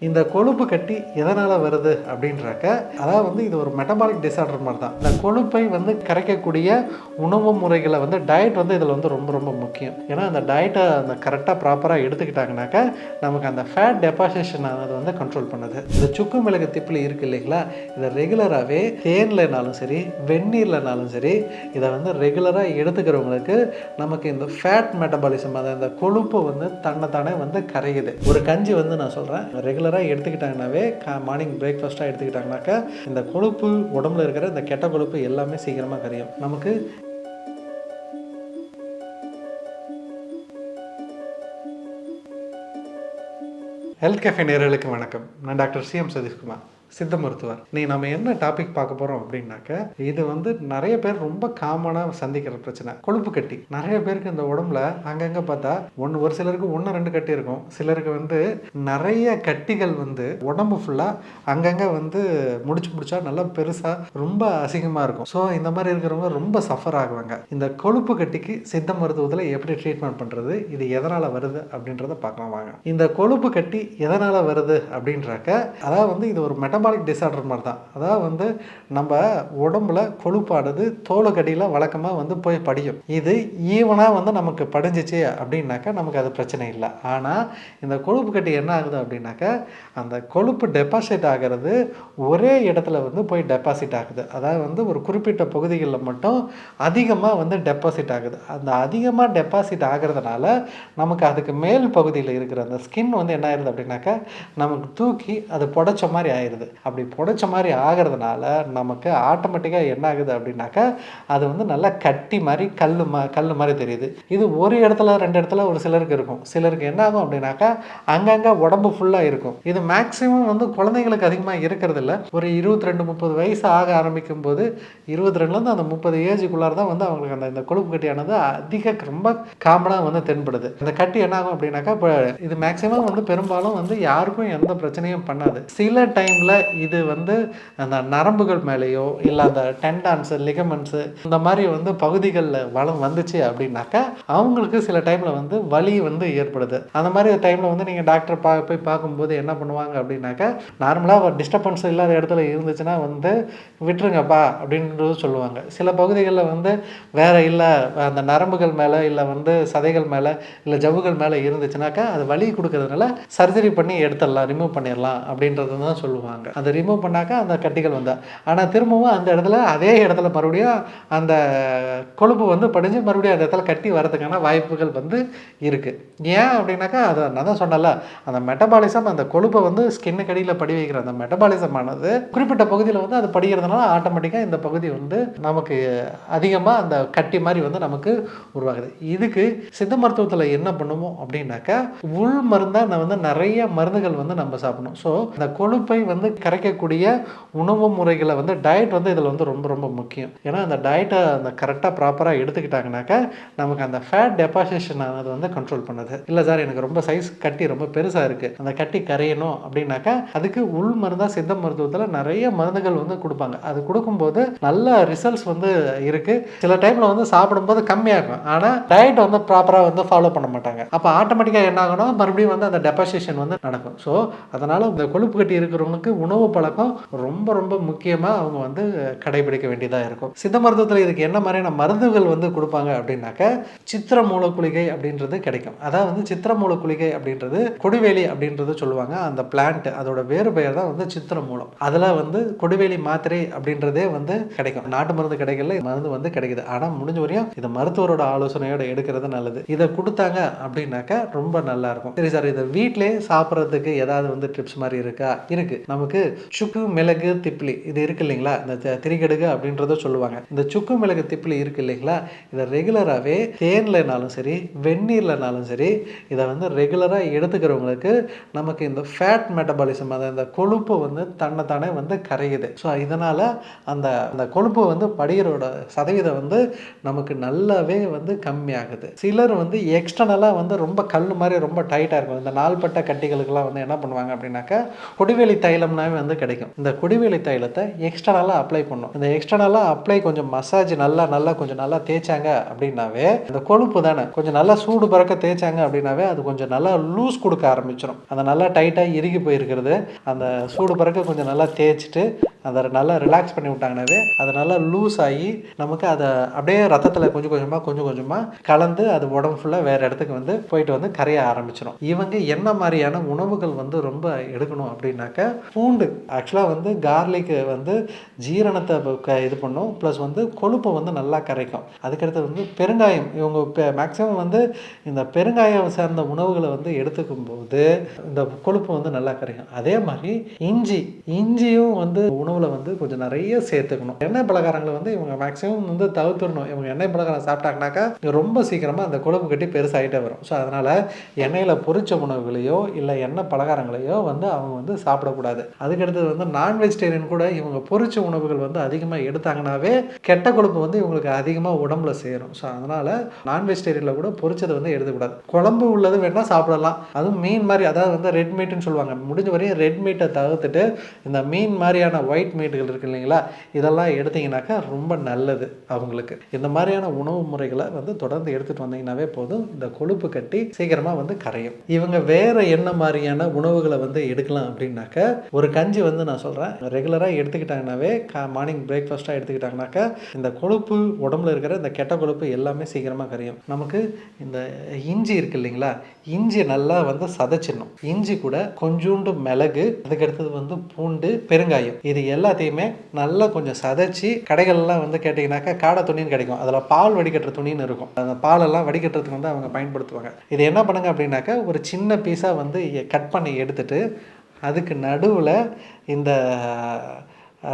இந்த கொழுப்பு கட்டி எதனால் வருது அப்படின்றாக்க, அதாவது வந்து இது ஒரு மெட்டபாலிக் டிஸார்டர் மாதிரி தான். இந்த கொழுப்பை வந்து கரைக்கக்கூடிய உணவு முறைகளை வந்து டயட் வந்து இதில் வந்து ரொம்ப ரொம்ப முக்கியம். ஏன்னா அந்த டயட்டை அந்த கரெக்டாக ப்ராப்பராக எடுத்துக்கிட்டாங்கனாக்கா நமக்கு அந்த ஃபேட் டெபாசிஷன் ஆனது வந்து கண்ட்ரோல் பண்ணுது. இந்த சுக்கு மிளகு திப்பிலி இருக்குது இல்லைங்களா, இதை ரெகுலராகவே தேன்லனாலும் சரி வெந்நீர்லனாலும் சரி இதை வந்து ரெகுலராக எடுத்துக்கிறவங்களுக்கு நமக்கு இந்த ஃபேட் மெட்டபாலிசம், அதை இந்த கொழுப்பு வந்து தன்னைத்தானே வந்து கரையுது. ஒரு கஞ்சி வந்து நான் சொல்கிறேன், ரெகுலராக எடுத்துக்கிட்டாங்கனாவே மார்னிங் பிரேக்ஃபாஸ்ட்டாக எடுத்துக்கிட்டாங்கனாக்கா இந்த கொழுப்பு உடம்புல இருக்கிற இந்த கெட்ட கொழுப்பு எல்லாமே சீக்கிரமாக கரையும். நமக்கு ஹெல்த் கேஃபே நேயர்களுக்கு வணக்கம். நான் டாக்டர் சி.எம். சதீஷ்குமார், சித்த மருத்துவர். இன்னைக்கு நம்ம என்ன டாபிக் பார்க்க போகிறோம் அப்படின்னாக்க, இது வந்து நிறைய பேர் ரொம்ப காமனாக சந்திக்கிற பிரச்சனை, கொழுப்பு கட்டி. நிறைய பேருக்கு இந்த உடம்புல அங்கங்கே பார்த்தா ஒரு சிலருக்கு 1-2 கட்டி இருக்கும், சிலருக்கு வந்து நிறைய கட்டிகள் வந்து உடம்பு ஃபுல்லாக அங்கங்கே வந்து முடிச்சா நல்லா பெருசாக ரொம்ப அசிங்கமாக இருக்கும். ஸோ இந்த மாதிரி இருக்கிறவங்க ரொம்ப சஃபர் ஆகுவாங்க. இந்த கொழுப்பு கட்டிக்கு சித்த மருத்துவத்தில் எப்படி ட்ரீட்மெண்ட் பண்ணுறது, இது எதனால் வருது அப்படின்றத பார்க்கலாம் வாங்க. இந்த கொழுப்பு கட்டி எதனால் வருது அப்படின்றாக்க, அதாவது வந்து இது ஒரு மெட்டபாலிக் டிஸார்டர் மாதிரி தான். அதாவது வந்து நம்ம உடம்புல கொழுப்பானது தோலுக்கடியில் வழக்கமாக வந்து போய் படியும். இது ஈவனாக வந்து நமக்கு படிஞ்சிச்சு அப்படின்னாக்கா நமக்கு அது பிரச்சனை இல்லை. ஆனால் இந்த கொழுப்பு கட்டி என்ன ஆகுது அப்படின்னாக்கா, அந்த கொழுப்பு டெபாசிட் ஆகிறது ஒரே இடத்துல வந்து போய் டெபாசிட் ஆகுது. அதாவது வந்து ஒரு குறிப்பிட்ட பகுதிகளில் மட்டும் அதிகமாக வந்து டெபாசிட் ஆகுது. அந்த அதிகமாக டெபாசிட் ஆகிறதுனால நமக்கு அதுக்கு மேல் பகுதியில் இருக்கிற அந்த ஸ்கின் வந்து என்ன ஆயிடுது அப்படின்னாக்கா நமக்கு தூக்கி அது புடைச்ச மாதிரி ஆயிடுது. அப்படி புடைச்ச மாதிரி ஆகிறதுனால நமக்கு ஆட்டோமேட்டிக்காக என்ன ஆகுது அப்படின்னாக்கா அது வந்து நல்லா கட்டி மாதிரி கல் மாதிரி தெரியுது. இது ஒரு இடத்துல 2 இடத்துல ஒரு சிலருக்கு இருக்கும். சிலருக்கு என்ன ஆகும் அப்படின்னாக்கா அங்கங்கே உடம்பு ஃபுல்லாக இருக்கும். இது மேக்ஸிமம் வந்து குழந்தைங்களுக்கு அதிகமாக இருக்கிறது இல்லை. ஒரு 22-30 வயசு ஆக ஆரம்பிக்கும் போது 22லேருந்து அந்த 30 ஏஜுக்குள்ளார தான் வந்து அவங்களுக்கு இந்த கொழுப்பு கட்டியானது ரொம்ப காமனாக வந்து தென்படுது. இந்த கட்டி என்ன ஆகும் அப்படின்னாக்கா, இப்போ இது மேக்ஸிமம் வந்து பெரும்பாலும் வந்து யாருக்கும் எந்த பிரச்சனையும் பண்ணாது. சில டைமில் இது வந்து அந்த நரம்புகள் மேலேயோ இல்லை அந்த டெண்டான்ஸு லிகமெண்ட்ஸு இந்த மாதிரி வந்து பகுதிகளில் வளம் வந்துச்சு அப்படின்னாக்கா அவங்களுக்கு சில டைமில் வந்து வலி வந்து ஏற்படுது. அந்த மாதிரி டைமில் வந்து நீங்கள் டாக்டர் போய் பார்க்கும்போது என்ன பண்ணுவாங்க அப்படின்னாக்கா, நார்மலாக ஒரு டிஸ்டர்பன்ஸ் இல்லாத இடத்துல இருந்துச்சுன்னா வந்து விட்டுருங்கப்பா அப்படின்றது சொல்லுவாங்க. சில பகுதிகளில் வந்து வேறு இல்லை, அந்த நரம்புகள் மேலே இல்லை வந்து சதைகள் மேலே இல்லை ஜவ்வுகள் மேலே இருந்துச்சுனாக்கா அது வலி கொடுக்கறதுனால சர்ஜரி பண்ணி எடுத்துடலாம், ரிமூவ் பண்ணிடலாம் அப்படின்றது தான் சொல்லுவாங்க. அதை ரிமூவ் பண்ணாக்கா அந்த கட்டிகள் வந்தால், ஆனால் திரும்பவும் அந்த இடத்துல அதே இடத்துல மறுபடியும் அந்த கொழுப்பு வந்து படிஞ்சு மறுபடியும் அந்த இடத்துல கட்டி வரதுக்கான வாய்ப்புகள் வந்து இருக்குது. ஏன் அப்படின்னாக்கா அதை நான் தான் சொன்னல, அந்த மெட்டபாலிசம், அந்த கொழுப்பை வந்து ஸ்கின்னுக்கு அடியில் படி வைக்கிற அந்த மெட்டபாலிசம் ஆனது குறிப்பிட்ட பகுதியில் வந்து அது படிக்கிறதுனால ஆட்டோமேட்டிக்காக இந்த பகுதி வந்து நமக்கு அதிகமாக அந்த கட்டி மாதிரி வந்து நமக்கு உருவாகுது. இதுக்கு சித்த மருத்துவத்தில் என்ன பண்ணுவோம் அப்படின்னாக்கா, உள் மருந்தாக நான் வந்து நிறைய மருந்துகள் வந்து நம்ம சாப்பிடணும். ஸோ இந்த கொழுப்பை வந்து கரைக்கக்கூடிய உணவு முறைகளை வந்து டயட் வந்து இதில் வந்து ரொம்ப ரொம்ப முக்கியம். ஏன்னா அந்த டயட்டை அந்த கரெக்டாக ப்ராப்பராக எடுத்துக்கிட்டாங்கனாக்கா நமக்கு அந்த ஃபேட் டெபாசிஷன் ஆனது வந்து கண்ட்ரோல் பண்ணுது. இல்லை சார் எனக்கு ரொம்ப சைஸ் கட்டி ரொம்ப பெருசாக இருக்குது, அந்த கட்டி கரையணும் அப்படின்னாக்கா அதுக்கு உள் மருந்தாக சித்த மருத்துவத்தில் நிறைய மருந்துகள் வந்து கொடுப்பாங்க. அது கொடுக்கும்போது நல்ல ரிசல்ட்ஸ் வந்து இருக்குது. சில டைமில் வந்து சாப்பிடும்போது கம்மியாகும், ஆனால் டயட் வந்து ப்ராப்பராக வந்து ஃபாலோ பண்ண மாட்டாங்க. அப்போ ஆட்டோமேட்டிக்காக என்ன ஆகணும், மறுபடியும் வந்து அந்த டெபாசிஷன் வந்து நடக்கும். ஸோ அதனால் இந்த கொழுப்பு கட்டி இருக்கிறவங்களுக்கு உணவு பழக்கம் ரொம்ப ரொம்ப முக்கியமாக அவங்க வந்து கடைபிடிக்க வேண்டியதாக இருக்கும். சித்த மருத்துவத்தில் இதுக்கு என்ன மாதிரியான மருந்துகள் வந்து கொடுப்பாங்க அப்படின்னாக்க, சித்திர மூலக்குளிகை அப்படின்றது கிடைக்கும். அதாவது வந்து சித்திர மூலக்குளிகை அப்படின்றது கொடிவேலி அப்படின்றது சொல்லுவாங்க. அந்த பிளான்ட் அதோட வேறு பெயர் தான் வந்து சித்திர மூலம். அதில் வந்து கொடிவேலி மாத்திரை அப்படின்றதே வந்து கிடைக்கும். நாட்டு மருந்து கிடைக்கல, மருந்து வந்து கிடைக்குது. ஆனால் முடிஞ்ச வரையும் இதை மருத்துவரோட ஆலோசனையோட எடுக்கிறது நல்லது. இதை கொடுத்தாங்க அப்படின்னாக்கா ரொம்ப நல்லா இருக்கும். சரி சார், இதை வீட்டிலே சாப்பிட்றதுக்கு ஏதாவது வந்து டிப்ஸ் மாதிரி இருக்கா? இருக்கு. நமக்கு சுக்கு மிளகு திப்பிலி இது இருக்கு இல்லைங்களா, இந்த திரிகடுகு அப்படின்றத சொல்லுவாங்க. இந்த சுக்கு மிளகு திப்பிலி இருக்கு இல்லைங்களா, இதை ரெகுலராகவே தேன்லனாலும் சரி வெந்நீர்லனாலும் சரி இதை வந்து ரெகுலராக எடுத்துக்கிறவங்களுக்கு நமக்கு இந்த ஃபேட் மெட்டபாலிசம், அந்த கொழுப்பு வந்து தன்னைத்தானே வந்து கரையுது. ஸோ இதனால் அந்த அந்த கொழுப்பு வந்து படிகிறோட சதவீதம் வந்து நமக்கு நல்லாவே வந்து கம்மியாகுது. சிலர் வந்து எக்ஸ்டர்னலாக வந்து ரொம்ப கல் மாதிரி ரொம்ப டைட்டாக இருக்கும். இந்த நாள்பட்ட கட்டிகளுக்கெல்லாம் வந்து என்ன பண்ணுவாங்க அப்படின்னாக்கா, கொடிவேலி தைலம்னா தானாகவே வந்து கிடைக்கும். இந்த கொடிவேலி தைலத்தை எக்ஸ்டர்னலாக அப்ளை பண்ணும். இந்த எக்ஸ்டர்னலாக அப்ளை கொஞ்சம் மசாஜ் நல்லா கொஞ்சம் நல்லா தேய்ச்சாங்க அப்படின்னாவே இந்த கொழுப்பு தானே கொஞ்சம் நல்லா சூடு பறக்க தேய்ச்சாங்க அப்படின்னாவே அது கொஞ்சம் நல்லா லூஸ் கொடுக்க ஆரம்பிச்சிடும். அந்த நல்லா டைட்டாக இறுகி போயிருக்கிறது அந்த சூடு பறக்க கொஞ்சம் நல்லா தேய்ச்சிட்டு அதை நல்லா ரிலாக்ஸ் பண்ணி விட்டாங்கனாவே அது நல்லா லூஸ் ஆகி நமக்கு அதை அப்படியே ரத்தத்தில் கொஞ்சம் கொஞ்சமாக கலந்து அது உடம்பு ஃபுல்லாக வேறு இடத்துக்கு வந்து போயிட்டு வந்து கரைய ஆரம்பிச்சிடும். இவங்க என்ன மாதிரியான உணவுகள் வந்து ரொம்ப எடுக்கணும் அப்படின்னாக்கா பூண்டு ஆக்சுவலாக வந்து கார்லிக்கு வந்து ஜீரணத்தை இது பண்ணும், ப்ளஸ் வந்து கொழுப்பை வந்து நல்லா கரைக்கும். அதுக்கடுத்து வந்து பெருங்காயம். இவங்க மேக்ஸிமம் வந்து இந்த பெருங்காயம் சார்ந்த உணவுகளை வந்து எடுத்துக்கும் போது இந்த கொழுப்பு வந்து நல்லா கரைக்கும். அதே மாதிரி இஞ்சியும் வந்து உணவுல வந்து கொஞ்சம் நிறைய சேர்த்துக்கணும். எண்ணெய் பலகாரங்களை வந்து இவங்க மேக்ஸிமம் வந்து தவிர்த்துடணும். இவங்க எண்ணெய் பலகாரம் சாப்பிட்டாங்கனாக்கா ரொம்ப சீக்கிரமா அந்த கொழுப்பு கட்டி பெருசாகிட்டே வரும். ஸோ அதனால எண்ணெயில் பொரிச்ச உணவுகளையோ இல்லை எண்ணெய் பலகாரங்களையோ வந்து அவங்க வந்து சாப்பிடக்கூடாது. அதுக்கடுத்தது வந்து நான் வெஜிடேரியன் கூட இவங்க பொரிச்ச உணவுகள் வந்து அதிகமாக எடுத்தாங்கன்னாவே கெட்ட கொழுப்பு வந்து இவங்களுக்கு அதிகமாக உடம்புல சேரும். ஸோ அதனால நான் வெஜிடேரியனில் கூட பொரிச்சதை வந்து எடுத்துக்கூடாது. குழம்பு உள்ளது வேணால் சாப்பிடலாம். அதுவும் மீன் மாதிரி, அதாவது வந்து ரெட் மீட்டுன்னு சொல்லுவாங்க. முடிஞ்ச வரையும் ரெட் மீட்டை தவிர்த்துட்டு இந்த மீன் மாதிரியான ஒயிட் மீட்டுகள் இருக்கு இல்லைங்களா, இதெல்லாம் எடுத்தீங்கன்னாக்கா ரொம்ப நல்லது அவங்களுக்கு. இந்த மாதிரியான உணவு முறைகளை வந்து தொடர்ந்து எடுத்துகிட்டு வந்தீங்கன்னாவே போதும், இந்த கொழுப்பு கட்டி சீக்கிரமாக வந்து கரையும். இவங்க வேற என்ன மாதிரியான உணவுகளை வந்து எடுக்கலாம் அப்படின்னாக்க, ஒரு கஞ்சி வந்து நான் சொல்கிறேன் ரெகுலராக எடுத்துக்கிட்டாங்கன்னாவே மார்னிங் பிரேக்ஃபாஸ்ட்டாக எடுத்துக்கிட்டாங்கனாக்கா இந்த கொழுப்பு உடம்புல இருக்கிற இந்த கெட்ட கொழுப்பு எல்லாமே சீக்கிரமாக கரையும். நமக்கு இந்த இஞ்சி இருக்கு இல்லைங்களா, இஞ்சி நல்லா வந்து சதைச்சிடணும். இஞ்சி கூட கொஞ்சோண்டு மிளகு, அதுக்கடுத்தது வந்து பூண்டு, பெருங்காயம், இது எல்லாத்தையுமே நல்லா கொஞ்சம் சதைச்சி கடைகள்லாம் வந்து கேட்டிங்கனாக்கா காடை துணின்னு கிடைக்கும். அதில் பால் வடிகட்டுற துணின்னு இருக்கும். அந்த பாலெல்லாம் வடிகட்டுறதுக்கு வந்து அவங்க பயன்படுத்துவாங்க. இது என்ன பண்ணுங்க அப்படின்னாக்கா ஒரு சின்ன பீஸாக வந்து கட் பண்ணி எடுத்துட்டு அதுக்கு நடுவில் இந்த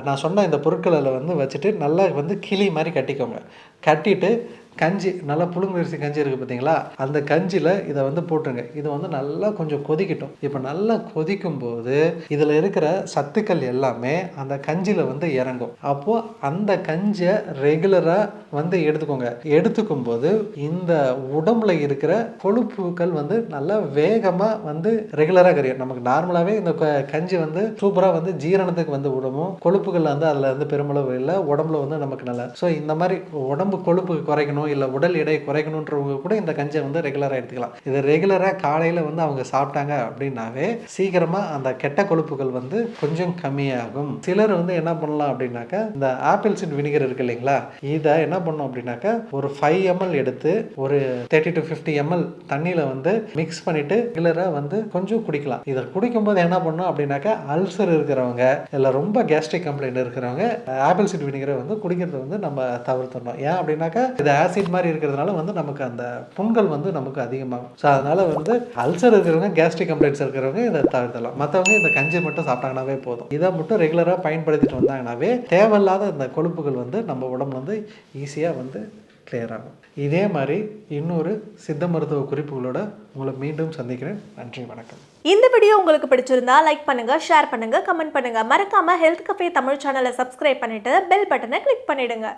நான் சொன்ன இந்த பொருட்களில் வந்து வச்சுட்டு நல்லா வந்து கிளி மாதிரி கட்டிக்கோங்க. கட்டிட்டு கஞ்சி நல்லா புழுங்கரிசி கஞ்சி இருக்குது பார்த்தீங்களா, அந்த கஞ்சியில் இதை வந்து போட்டுருங்க. இது வந்து நல்லா கொஞ்சம் கொதிக்கட்டும். இப்போ நல்லா கொதிக்கும்போது இதில் இருக்கிற சத்துக்கள் எல்லாமே அந்த கஞ்சியில் வந்து இறங்கும். அப்போது அந்த கஞ்சியை ரெகுலராக வந்து எடுத்துக்கோங்க. எடுத்துக்கும் போது இந்த உடம்புல இருக்கிற கொழுப்புகள் வந்து நல்லா வேகமாக வந்து ரெகுலராக கரையும். நமக்கு நார்மலாகவே இந்த கஞ்சி வந்து சூப்பராக வந்து ஜீரணத்துக்கு வந்து உடம்பும் கொழுப்புகள் வந்து அதில் வந்து பெருமளவு இல்லை, உடம்புல வந்து நமக்கு நல்லா. ஸோ இந்த மாதிரி உடம்பு கொழுப்பு குறைக்கணும் இல்லை உடல் எடை குறைக்கணுன்றவங்க கூட இந்த கஞ்சியை வந்து ரெகுலராக எடுத்துக்கலாம். இது ரெகுலராக காலையில் வந்து அவங்க சாப்பிட்டாங்க அப்படின்னாவே சீக்கிரமாக அந்த கெட்ட கொழுப்புகள் வந்து கொஞ்சம் கம்மியாகும். சிலர் வந்து என்ன பண்ணலாம் அப்படின்னாக்கா இந்த ஆப்பிள் சீட் வினிகர் இருக்கு இல்லைங்களா, இதை என்ன பண்ணணும் அப்படின்னாக்கா ஒரு 5 ml எடுத்து ஒரு 30 to 50 ml தண்ணியில் வந்து மிக்ஸ் பண்ணிட்டு ரெகுலராக வந்து கொஞ்சம் குடிக்கலாம். இதை குடிக்கும்போது என்ன பண்ணணும் அப்படின்னாக்கா அல்சர் இருக்கிறவங்க இல்லை ரொம்ப கேஸ்ட்ரிக் கம்ப்ளைண்ட் இருக்கிறவங்க ஆப்பிள் சீட் வினிகரை வந்து குடிக்கிறது வந்து நம்ம தவிர்த்துடணும். ஏன் அப்படின்னாக்கா இது ஆசிட் மாதிரி இருக்கிறதுனால வந்து நமக்கு அந்த புண்கள் வந்து நமக்கு அதிகமாகும். ஸோ அதனால வந்து அல்சர் இருக்கிறவங்க கேஸ்ட்ரிக் கம்ப்ளைண்ட்ஸ் இருக்கிறவங்க இதை தவிர்த்தலாம். மற்றவங்க இந்த கஞ்சி மட்டும் சாப்பிட்டாங்கன்னாவே போதும். இதை மட்டும் ரெகுலராக பயன்படுத்திட்டு வந்தாங்கன்னாவே தேவையில்லாத இந்த கொழுப்புகள் வந்து நம்ம உடம்புல வந்து ஈஸியாக வந்து கிளியர் ஆகும். இதே மாதிரி இன்னொரு சித்த மருத்துவ குறிப்புகளோட உங்களை மீண்டும் சந்திக்கிறேன். நன்றி, வணக்கம். இந்த வீடியோ உங்களுக்கு பிடிச்சிருந்தா லைக் பண்ணுங்க, ஷேர் பண்ணுங்க, கமெண்ட் பண்ணுங்க. மறக்காம ஹெல்த் கஃபே தமிழ் சேனலை சப்ஸ்கிரைப் பண்ணிட்டு பெல் பட்டனை கிளிக் பண்ணிடுங்க.